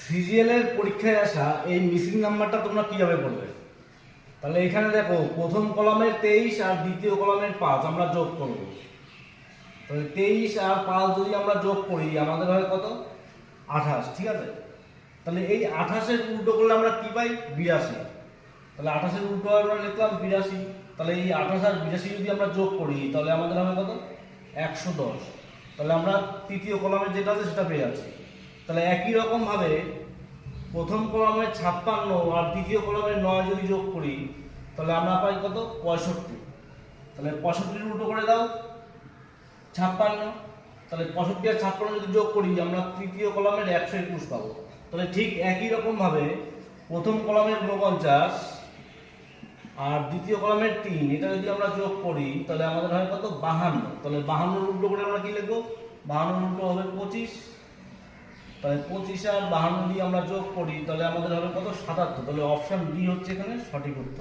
CGL এর পরীক্ষায় আসা এই মিসিং নাম্বারটা তোমরা কিভাবে করবে? তাহলে এখানে দেখো প্রথম কলামের 23 আর দ্বিতীয় কলামের 5 আমরা যোগ করব। তাহলে 23 আর 5 যদি আমরা যোগ করি আমাদের হয় কত? 28, ঠিক আছে? তাহলে এই 28 এর উল্টো করলে আমরা কি পাই? 82। তাহলে 28 এর উল্টো আমরা লিখলাম 82। তাহলে এই 28 আর 82 যদি আমরা যোগ করি তাহলে আমাদের হবে কত? 110। তাহলে আমরা তৃতীয় কলামের যেটা আছে সেটা পেয়ে যাচ্ছি। তাহলে একই রকম ভাবে প্রথম কলামের 56 আর দ্বিতীয় কলামের 9 যদি যোগ করি তাহলে আমরা পাই কত? 65। তাহলে 65 উল্টো করে দাও 56। তাহলে 65 আর 56 যদি যোগ করি আমরা তৃতীয় কলামের 121 পাবো। তাহলে ঠিক একই রকম ভাবে প্রথম কলামের 49 আর দ্বিতীয় কলামের 3 এটা যদি আমরা যোগ করি তাহলে আমাদের হয় কত? 52। তাহলে 52 উল্টো করে আমরা কি লিখবো? 52 উল্টো হবে 25। তাহলে 25 আর 52 দিয়ে আমরা যোগ করি তাহলে আমাদের হবে কত? 77। তাহলে অপশন বি হচ্ছে এখানে সঠিক উত্তর।